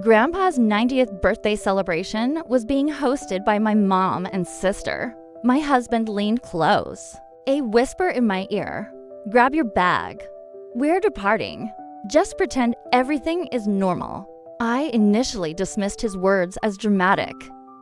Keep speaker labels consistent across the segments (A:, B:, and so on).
A: Grandpa's 90th birthday celebration was being hosted by my mom and sister. My husband leaned close. A whisper in my ear, "Grab your bag. We're departing. Just pretend everything is normal." I initially dismissed his words as dramatic,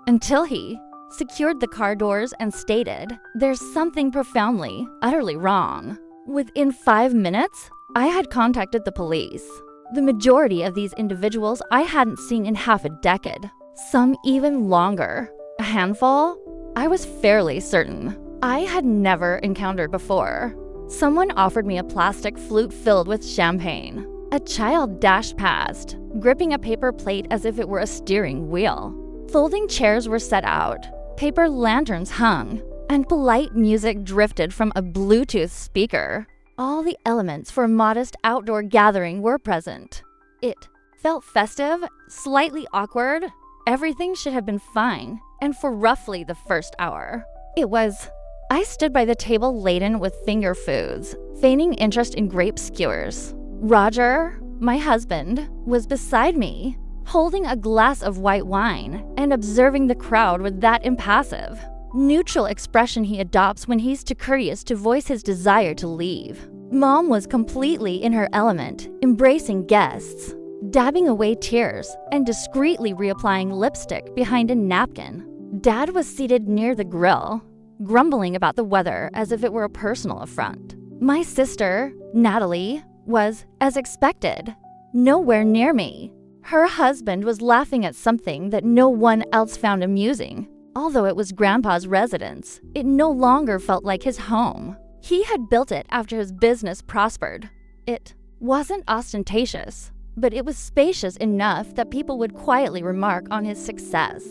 A: until he secured the car doors and stated, "There's something profoundly, utterly wrong." Within 5 minutes, I had contacted the police. The majority of these individuals I hadn't seen in half a decade, some even longer. A handful? I was fairly certain I had never encountered before. Someone offered me a plastic flute filled with champagne. A child dashed past, gripping a paper plate as if it were a steering wheel. Folding chairs were set out, paper lanterns hung, and polite music drifted from a Bluetooth speaker. All the elements for a modest outdoor gathering were present. It felt festive, slightly awkward. Everything should have been fine, and for roughly the first hour. I stood by the table laden with finger foods, feigning interest in grape skewers. Roger, my husband, was beside me, holding a glass of white wine and observing the crowd with that impassive, neutral expression he adopts when he's too courteous to voice his desire to leave. Mom was completely in her element, embracing guests, dabbing away tears, and discreetly reapplying lipstick behind a napkin. Dad was seated near the grill, grumbling about the weather as if it were a personal affront. My sister, Natalie, was, as expected, nowhere near me. Her husband was laughing at something that no one else found amusing. Although it was Grandpa's residence, it no longer felt like his home. He had built it after his business prospered. It wasn't ostentatious, but it was spacious enough that people would quietly remark on his success.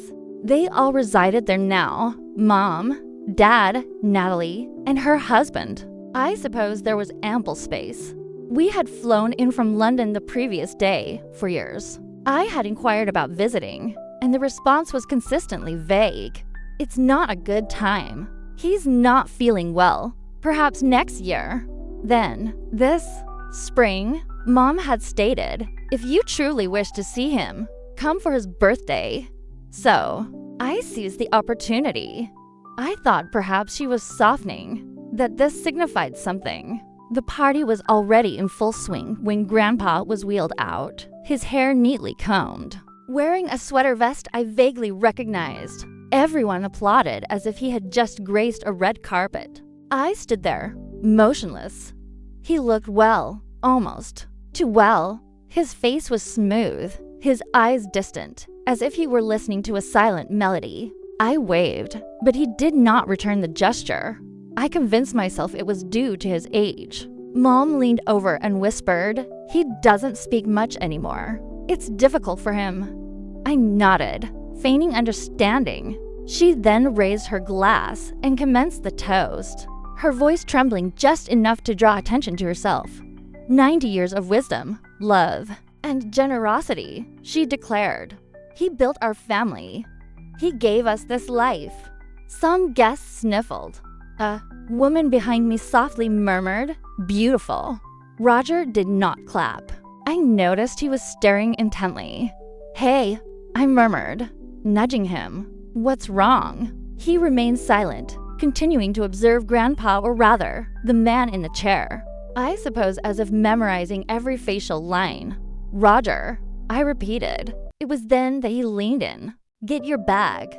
A: They all resided there now: Mom, Dad, Natalie, and her husband. I suppose there was ample space. We had flown in from London the previous day for years. I had inquired about visiting, and the response was consistently vague. "It's not a good time. He's not feeling well. Perhaps next year." Then, this spring, Mom had stated, "If you truly wish to see him, come for his birthday." So, I seized the opportunity. I thought perhaps she was softening, that this signified something. The party was already in full swing when Grandpa was wheeled out, his hair neatly combed. Wearing a sweater vest I vaguely recognized. Everyone applauded as if he had just graced a red carpet. I stood there, motionless. He looked well, almost too well. His face was smooth, his eyes distant, as if he were listening to a silent melody. I waved, but he did not return the gesture. I convinced myself it was due to his age. Mom leaned over and whispered, "He doesn't speak much anymore. It's difficult for him." I nodded, feigning understanding. She then raised her glass and commenced the toast, her voice trembling just enough to draw attention to herself. 90 years of wisdom, love, and generosity, she declared. He built our family. He gave us this life. Some guests sniffled. A woman behind me softly murmured, "Beautiful." Roger did not clap. I noticed he was staring intently. "Hey," I murmured, nudging him. "What's wrong?" He remained silent, continuing to observe Grandpa, or rather, the man in the chair. I suppose as if memorizing every facial line. "Roger," I repeated. It was then that he leaned in. "Get your bag.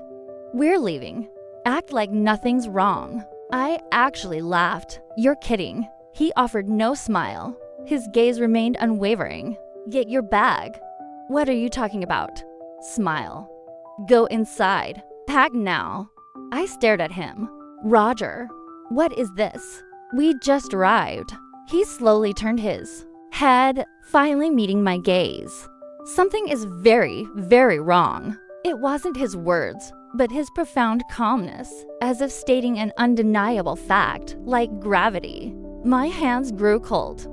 A: We're leaving. Act like nothing's wrong." I actually laughed. "You're kidding." He offered no smile. His gaze remained unwavering. "Get your bag. What are you talking about?" Smile. "Go inside. Pack now." I stared at him. "Roger, what is this? We just arrived." He slowly turned his head, finally meeting my gaze. "Something is very, very wrong." It wasn't his words, but his profound calmness, as if stating an undeniable fact, like gravity. My hands grew cold.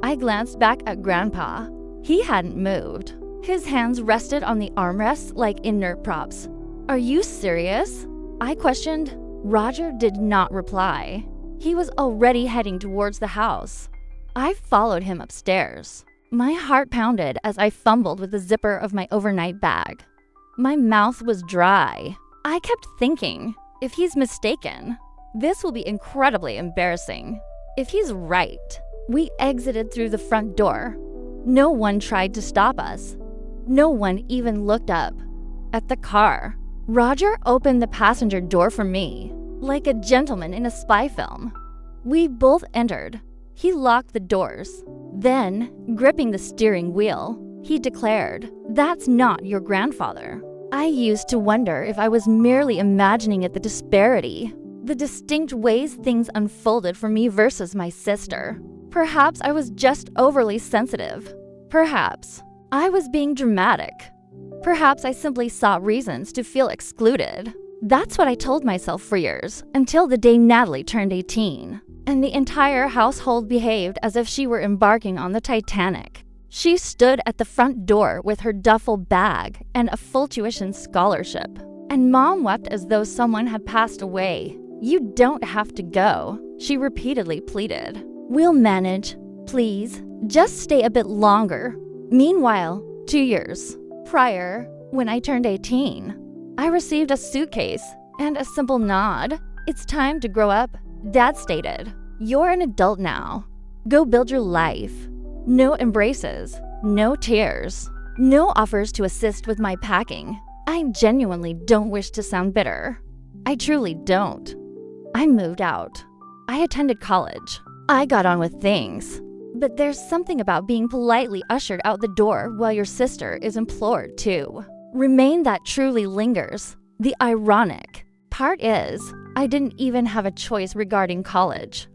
A: I glanced back at Grandpa. He hadn't moved. His hands rested on the armrests like inert props. "Are you serious?" I questioned. Roger did not reply. He was already heading towards the house. I followed him upstairs. My heart pounded as I fumbled with the zipper of my overnight bag. My mouth was dry. I kept thinking, if he's mistaken, this will be incredibly embarrassing. If he's right. We exited through the front door. No one tried to stop us. No one even looked up at the car. Roger opened the passenger door for me, like a gentleman in a spy film. We both entered. He locked the doors. Then, gripping the steering wheel, he declared, "That's not your grandfather." I used to wonder if I was merely imagining the disparity, the distinct ways things unfolded for me versus my sister. Perhaps I was just overly sensitive. Perhaps I was being dramatic. Perhaps I simply sought reasons to feel excluded. That's what I told myself for years, until the day Natalie turned 18, and the entire household behaved as if she were embarking on the Titanic. She stood at the front door with her duffel bag and a full tuition scholarship, and Mom wept as though someone had passed away. "You don't have to go," she repeatedly pleaded. "We'll manage. Please, just stay a bit longer." Meanwhile, 2 years prior, when I turned 18, I received a suitcase and a simple nod. "It's time to grow up," Dad stated. "You're an adult now. Go build your life." No embraces, no tears, no offers to assist with my packing. I genuinely don't wish to sound bitter. I truly don't. I moved out. I attended college. I got on with things. But there's something about being politely ushered out the door while your sister is implored to remain that truly lingers. The ironic part is, I didn't even have a choice regarding college.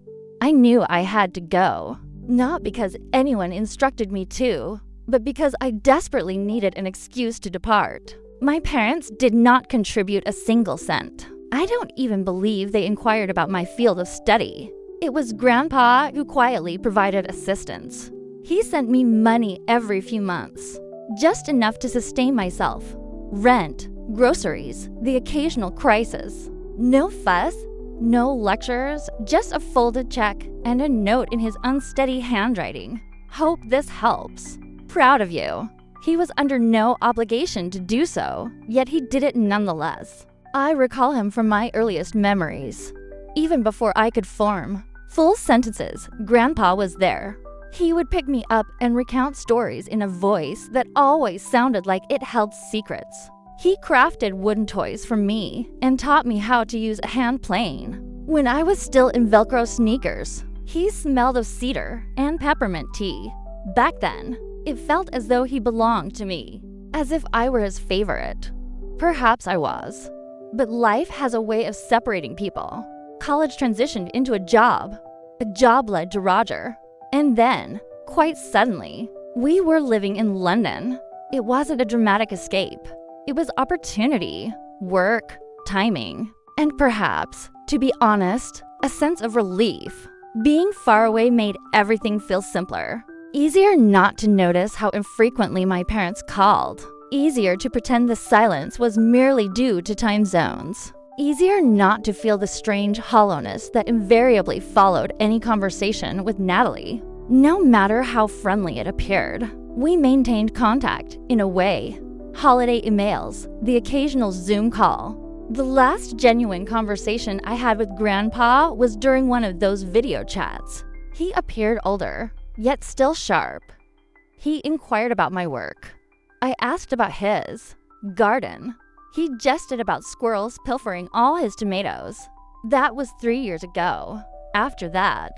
A: I knew I had to go, not because anyone instructed me to, but because I desperately needed an excuse to depart. My parents did not contribute a single cent. I don't even believe they inquired about my field of study. It was Grandpa who quietly provided assistance. He sent me money every few months, just enough to sustain myself. Rent, groceries, the occasional crisis. No fuss, no lectures, just a folded check and a note in his unsteady handwriting. "Hope this helps. Proud of you." He was under no obligation to do so, yet he did it nonetheless. I recall him from my earliest memories. Even before I could form full sentences, Grandpa was there. He would pick me up and recount stories in a voice that always sounded like it held secrets. He crafted wooden toys for me and taught me how to use a hand plane. When I was still in Velcro sneakers, he smelled of cedar and peppermint tea. Back then, it felt as though he belonged to me, as if I were his favorite. Perhaps I was. But life has a way of separating people. College transitioned into a job. A job led to Roger. And then, quite suddenly, we were living in London. It wasn't a dramatic escape. It was opportunity, work, timing, and perhaps, to be honest, a sense of relief. Being far away made everything feel simpler. Easier not to notice how infrequently my parents called. Easier to pretend the silence was merely due to time zones. Easier not to feel the strange hollowness that invariably followed any conversation with Natalie. No matter how friendly it appeared, we maintained contact in a way. Holiday emails, the occasional Zoom call. The last genuine conversation I had with Grandpa was during one of those video chats. He appeared older, yet still sharp. He inquired about my work. I asked about his garden. He jested about squirrels pilfering all his tomatoes. That was 3 years ago. After that,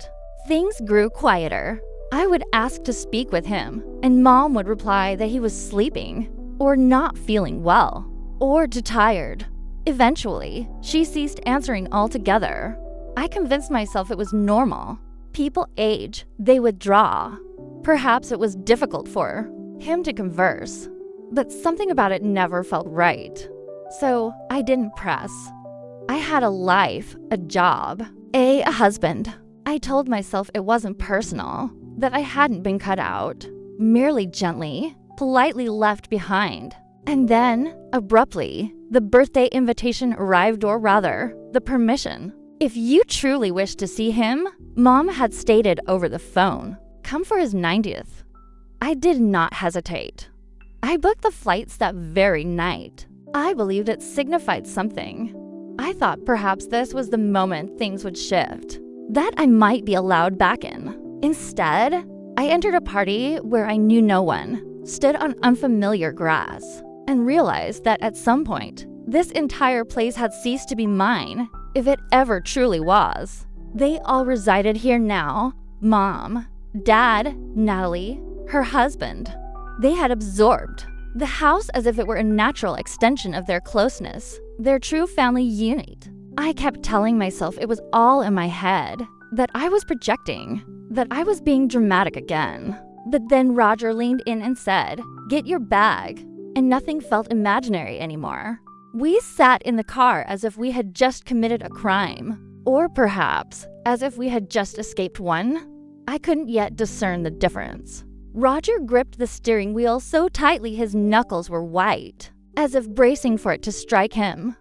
A: things grew quieter. I would ask to speak with him, and Mom would reply that he was sleeping, or not feeling well, or too tired. Eventually, she ceased answering altogether. I convinced myself it was normal. People age, they withdraw. Perhaps it was difficult for him to converse, but something about it never felt right. So I didn't press. I had a life, a job, a husband. I told myself it wasn't personal, that I hadn't been cut out, merely gently, politely left behind. And then, abruptly, the birthday invitation arrived, or rather, the permission. If you truly wish to see him, Mom had stated over the phone, come for his 90th. I did not hesitate. I booked the flights that very night. I believed it signified something. I thought perhaps this was the moment things would shift, that I might be allowed back in. Instead, I entered a party where I knew no one, stood on unfamiliar grass, and realized that at some point, this entire place had ceased to be mine, if it ever truly was. They all resided here now: Mom, Dad, Natalie, her husband. They had absorbed the house as if it were a natural extension of their closeness, their true family unit. I kept telling myself it was all in my head, that I was projecting, that I was being dramatic again. But then Roger leaned in and said, "Get your bag," and nothing felt imaginary anymore. We sat in the car as if we had just committed a crime, or perhaps as if we had just escaped one. I couldn't yet discern the difference. Roger gripped the steering wheel so tightly his knuckles were white, as if bracing for it to strike him.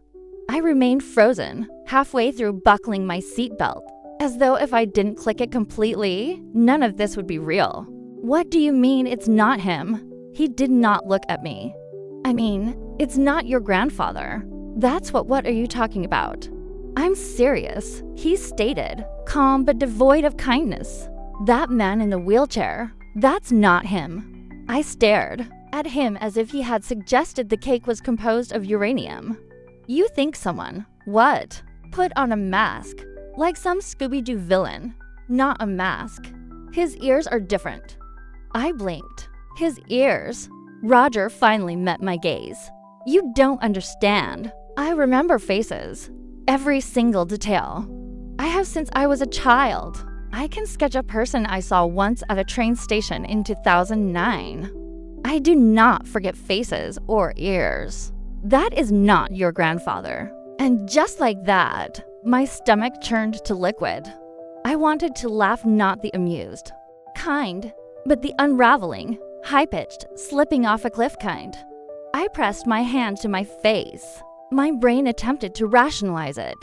A: I remained frozen, halfway through buckling my seatbelt, as though if I didn't click it completely, none of this would be real. "What do you mean it's not him?" He did not look at me. "I mean, it's not your grandfather." "That's what are you talking about?" "I'm serious," he stated, calm but devoid of kindness. "That man in the wheelchair, that's not him." I stared at him as if he had suggested the cake was composed of uranium. "You think someone, what? Put on a mask, like some Scooby-Doo villain. Not a mask. His ears are different." I blinked. His ears. Roger finally met my gaze. "You don't understand. I remember faces. Every single detail. I have since I was a child. I can sketch a person I saw once at a train station in 2009. I do not forget faces or ears. That is not your grandfather." And just like that, my stomach churned to liquid. I wanted to laugh, not the amused kind, but the unraveling, high-pitched, slipping off a cliff kind. I pressed my hand to my face. My brain attempted to rationalize it.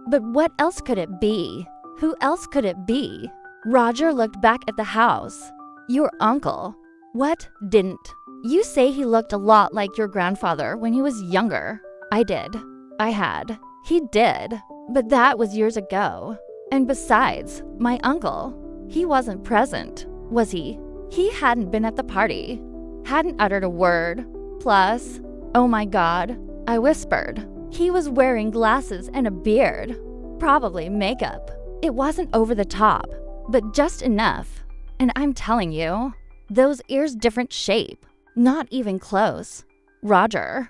A: But what else could it be? Who else could it be? Roger looked back at the house. "Your uncle." "What didn't?" "You say he looked a lot like your grandfather when he was younger." "I did. I had." "He did. But that was years ago. And besides, my uncle, he wasn't present, was he? He hadn't been at the party. Hadn't uttered a word. Plus, oh my God, I whispered. He was wearing glasses and a beard. Probably makeup. It wasn't over the top, but just enough. And I'm telling you, those ears different shape. Not even close. Roger."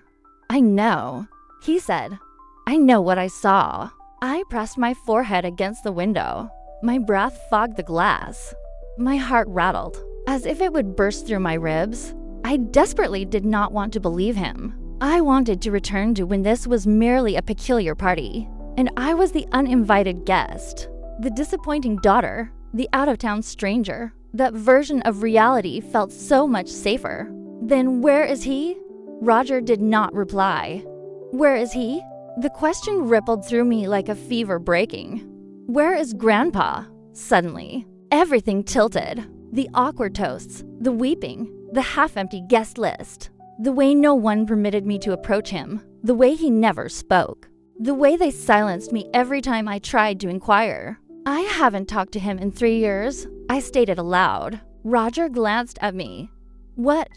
A: "I know," he said. "I know what I saw." I pressed my forehead against the window. My breath fogged the glass. My heart rattled, as if it would burst through my ribs. I desperately did not want to believe him. I wanted to return to when this was merely a peculiar party, and I was the uninvited guest, the disappointing daughter, the out-of-town stranger. That version of reality felt so much safer. "Then where is he?" Roger did not reply. "Where is he?" The question rippled through me like a fever breaking. "Where is Grandpa?" Suddenly, everything tilted. The awkward toasts, the weeping, the half-empty guest list. The way no one permitted me to approach him. The way he never spoke. The way they silenced me every time I tried to inquire. "I haven't talked to him in 3 years," I stated aloud. Roger glanced at me. "What?"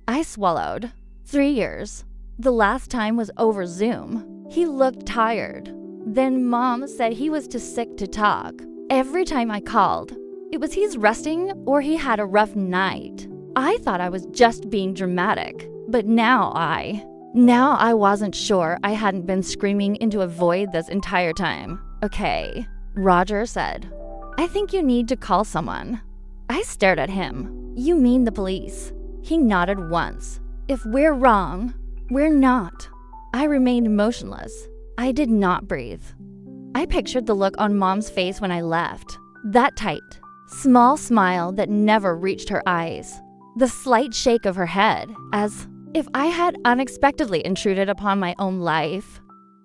A: I swallowed. 3 years. The last time was over Zoom. He looked tired. Then Mom said he was too sick to talk. Every time I called, it was he's resting or he had a rough night. I thought I was just being dramatic, but now I wasn't sure I hadn't been screaming into a void this entire time. "Okay," Roger said. "I think you need to call someone." I stared at him. "You mean the police?" He nodded once. "If we're wrong, we're not." I remained motionless. I did not breathe. I pictured the look on Mom's face when I left. That tight, small smile that never reached her eyes. The slight shake of her head, as if I had unexpectedly intruded upon my own life.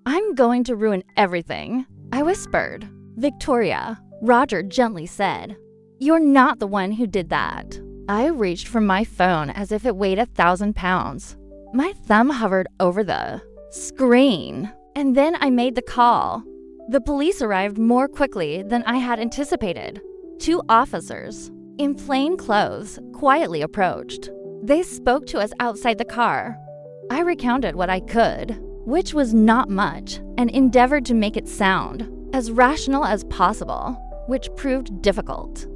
A: "I'm going to ruin everything," I whispered. "Victoria," Roger gently said. "You're not the one who did that." I reached for my phone as if it weighed 1,000 pounds. My thumb hovered over the screen, and then I made the call. The police arrived more quickly than I had anticipated. 2 officers, in plain clothes, quietly approached. They spoke to us outside the car. I recounted what I could, which was not much, and endeavored to make it sound as rational as possible, which proved difficult.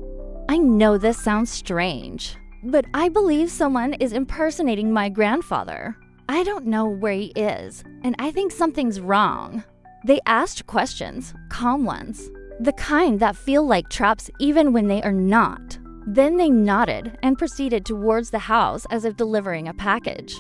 A: I know this sounds strange, but I believe someone is impersonating my grandfather. I don't know where he is, and I think something's wrong. They asked questions, calm ones, the kind that feel like traps even when they are not. Then they nodded and proceeded towards the house as if delivering a package.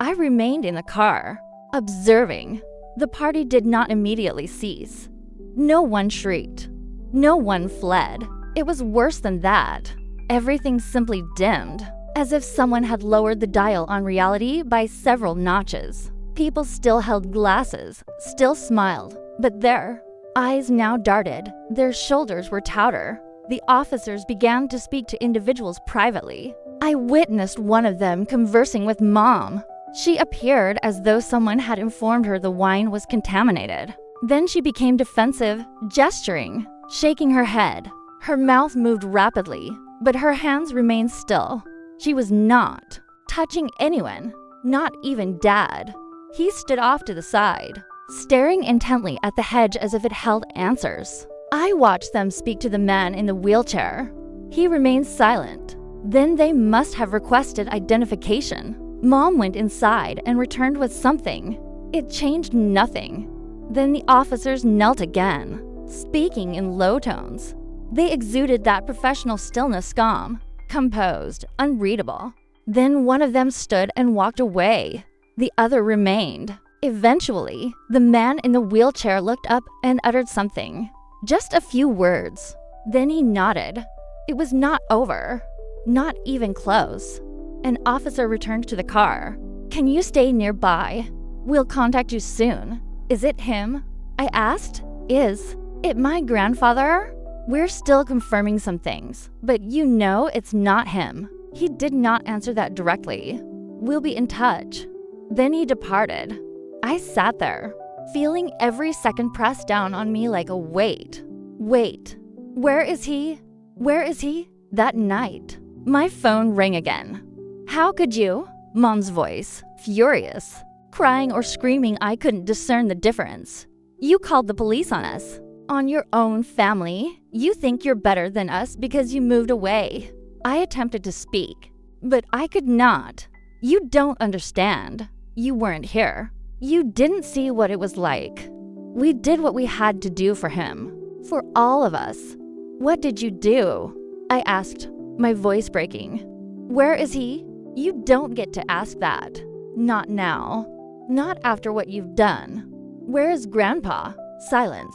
A: I remained in the car, observing. The party did not immediately cease. No one shrieked. No one fled. It was worse than that. Everything simply dimmed, as if someone had lowered the dial on reality by several notches. People still held glasses, still smiled, but their eyes now darted. Their shoulders were tauter. The officers began to speak to individuals privately. I witnessed one of them conversing with Mom. She appeared as though someone had informed her the wine was contaminated. Then she became defensive, gesturing, shaking her head. Her mouth moved rapidly, but her hands remained still. She was not touching anyone, not even Dad. He stood off to the side, staring intently at the hedge as if it held answers. I watched them speak to the man in the wheelchair. He remained silent. Then they must have requested identification. Mom went inside and returned with something. It changed nothing. Then the officers knelt again, speaking in low tones. They exuded that professional stillness, calm, composed, unreadable. Then one of them stood and walked away. The other remained. Eventually, the man in the wheelchair looked up and uttered something. Just a few words. Then he nodded. It was not over. Not even close. An officer returned to the car. "Can you stay nearby? We'll contact you soon." "Is it him?" I asked. "Is it my grandfather?" "We're still confirming some things, but you know it's not him." He did not answer that directly. "We'll be in touch." Then he departed. I sat there, feeling every second pressed down on me like a weight. Wait, where is he? Where is he? That night. My phone rang again. "How could you?" Mom's voice, furious. Crying or screaming, I couldn't discern the difference. "You called the police on us. On your own family. You think you're better than us because you moved away." I attempted to speak, but I could not. "You don't understand. You weren't here. You didn't see what it was like. We did what we had to do for him. For all of us." "What did you do?" I asked, my voice breaking. "Where is he?" "You don't get to ask that. Not now. Not after what you've done." "Where is Grandpa?" Silence.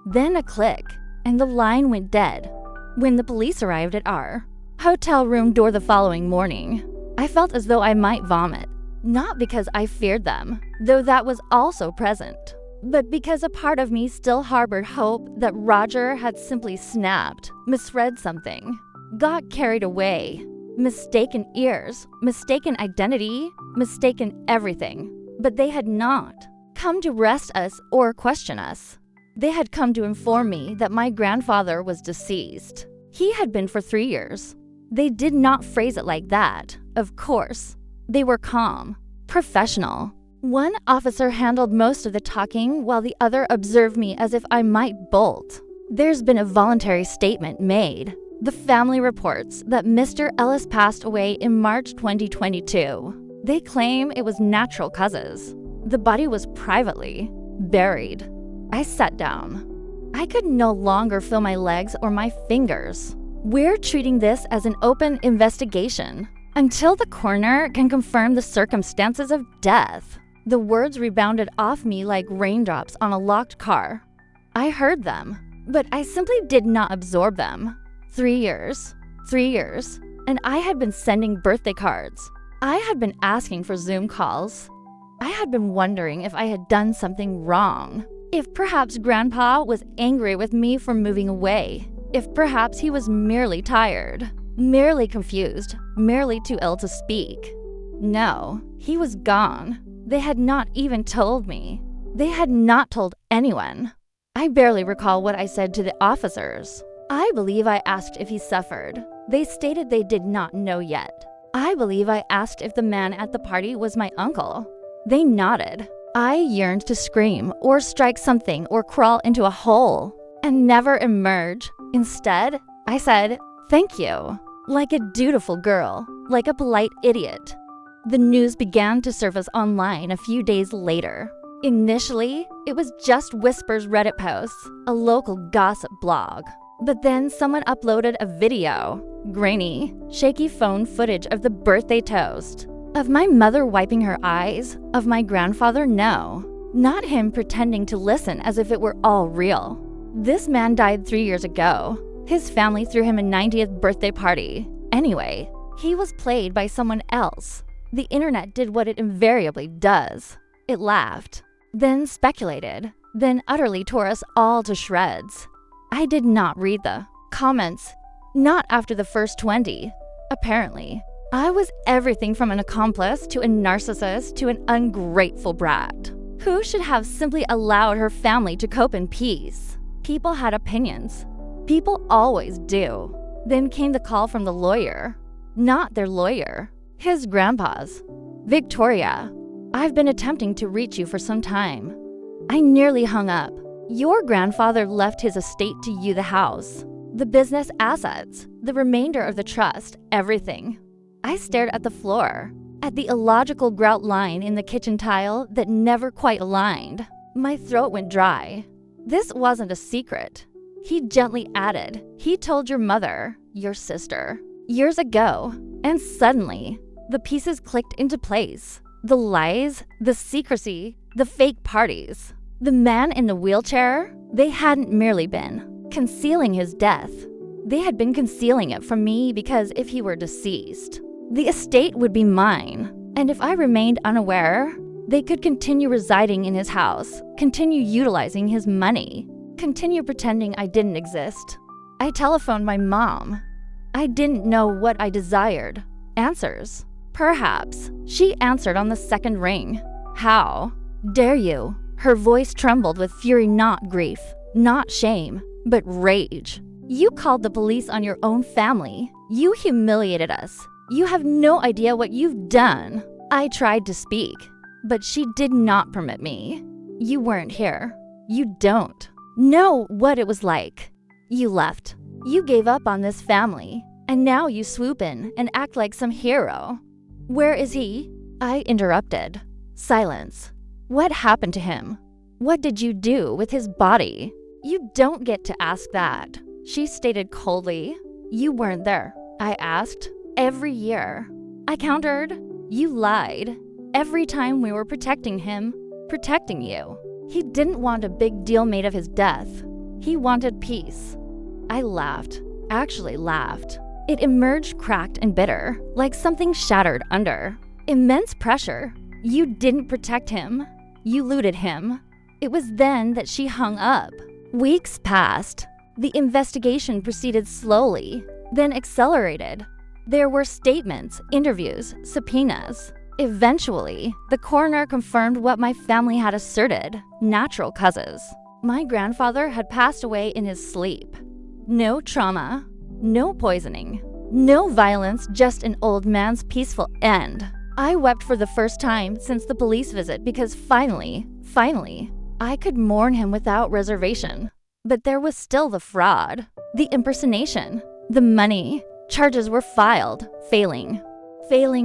A: Then a click, and the line went dead. When the police arrived at our hotel room door the following morning, I felt as though I might vomit. Not because I feared them, though that was also present, but because a part of me still harbored hope that Roger had simply snapped, misread something, got carried away, mistaken ears, mistaken identity, mistaken everything. But they had not come to arrest us or question us. They had come to inform me that my grandfather was deceased. He had been for 3 years. They did not phrase it like that, of course. They were calm, professional. One officer handled most of the talking while the other observed me as if I might bolt. "There's been a voluntary statement made. The family reports that Mr. Ellis passed away in March 2022. They claim it was natural causes. The body was privately buried." I sat down. I could no longer feel my legs or my fingers. "We're treating this as an open investigation until the coroner can confirm the circumstances of death." The words rebounded off me like raindrops on a locked car. I heard them, but I simply did not absorb them. 3 years, and I had been sending birthday cards. I had been asking for Zoom calls. I had been wondering if I had done something wrong. If perhaps Grandpa was angry with me for moving away. If perhaps he was merely tired. Merely confused, merely too ill to speak. No, he was gone. They had not even told me. They had not told anyone. I barely recall what I said to the officers. I believe I asked if he suffered. They stated they did not know yet. I believe I asked if the man at the party was my uncle. They nodded. I yearned to scream or strike something or crawl into a hole and never emerge. Instead, I said, "Thank you," like a dutiful girl, like a polite idiot. The news began to surface online a few days later. Initially, it was just Whisper's Reddit posts, a local gossip blog. But then someone uploaded a video, grainy, shaky phone footage of the birthday toast. Of my mother wiping her eyes, of my grandfather, no. Not him pretending to listen as if it were all real. This man died 3 years ago. His family threw him a 90th birthday party. Anyway, he was played by someone else. The internet did what it invariably does. It laughed, then speculated, then utterly tore us all to shreds. I did not read the comments, not after the first 20. Apparently, I was everything from an accomplice to a narcissist to an ungrateful brat who should have simply allowed her family to cope in peace. People had opinions. People always do. Then came the call from the lawyer. Not their lawyer. His grandpa's. "Victoria, I've been attempting to reach you for some time." I nearly hung up. "Your grandfather left his estate to you, the house, the business assets, the remainder of the trust, everything." I stared at the floor, at the illogical grout line in the kitchen tile that never quite aligned. My throat went dry. This wasn't a secret. He gently added, "He told your mother, your sister, years ago." And suddenly, the pieces clicked into place. The lies, the secrecy, the fake parties. The man in the wheelchair, they hadn't merely been concealing his death. They had been concealing it from me because if he were deceased, the estate would be mine. And if I remained unaware, they could continue residing in his house, continue utilizing his money, continue pretending I didn't exist. I telephoned my mom. I didn't know what I desired. Answers. Perhaps. She answered on the second ring. "How dare you?" Her voice trembled with fury, not grief, not shame, but rage. "You called the police on your own family. You humiliated us. You have no idea what you've done." I tried to speak, but she did not permit me. "You weren't here. You don't know what it was like. You left. You gave up on this family, and now you swoop in and act like some hero." "Where is he?" I interrupted. Silence. "What happened to him? What did you do with his body?" "You don't get to ask that," she stated coldly. "You weren't there," I asked. "Every year." I countered. "You lied. Every time we were protecting him, protecting you. He didn't want a big deal made of his death. He wanted peace." I laughed, actually laughed. It emerged cracked and bitter, like something shattered under. Immense pressure. "You didn't protect him. You looted him." It was then that she hung up. Weeks passed. The investigation proceeded slowly, then accelerated. There were statements, interviews, subpoenas. Eventually, the coroner confirmed what my family had asserted: natural causes. My grandfather had passed away in his sleep. No trauma, no poisoning, no violence, just an old man's peaceful end. I wept for the first time since the police visit because finally, I could mourn him without reservation. But there was still the fraud, the impersonation, the money. Charges were filed, failing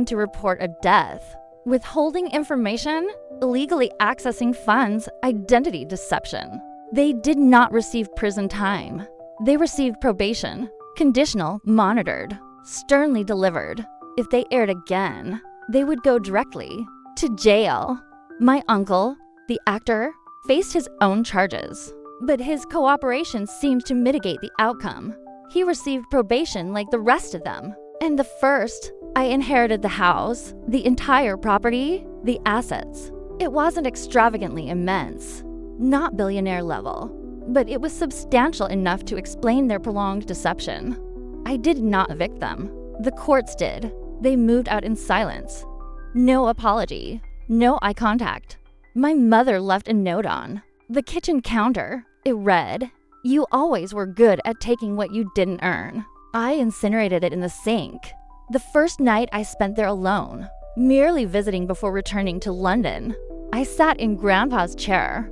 A: to report a death, withholding information, illegally accessing funds, identity deception. They did not receive prison time. They received probation, conditional, monitored, sternly delivered. If they erred again, they would go directly to jail. My uncle, the actor, faced his own charges, but his cooperation seemed to mitigate the outcome. He received probation like the rest of them. And the first, I inherited the house, the entire property, the assets. It wasn't extravagantly immense, not billionaire level, but it was substantial enough to explain their prolonged deception. I did not evict them. The courts did. They moved out in silence. No apology. No eye contact. My mother left a note on the kitchen counter. It read, "You always were good at taking what you didn't earn." I incinerated it in the sink. The first night I spent there alone, merely visiting before returning to London. I sat in Grandpa's chair.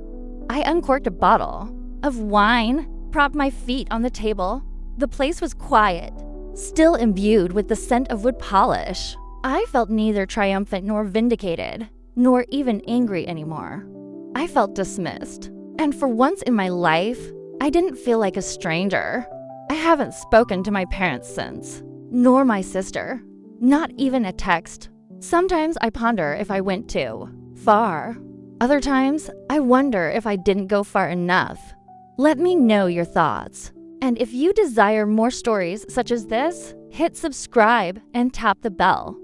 A: I uncorked a bottle of wine, propped my feet on the table. The place was quiet, still imbued with the scent of wood polish. I felt neither triumphant nor vindicated, nor even angry anymore. I felt dismissed. And for once in my life, I didn't feel like a stranger. I haven't spoken to my parents since, nor my sister. Not even a text. Sometimes I ponder if I went too far. Other times, I wonder if I didn't go far enough. Let me know your thoughts. And if you desire more stories such as this, hit subscribe and tap the bell.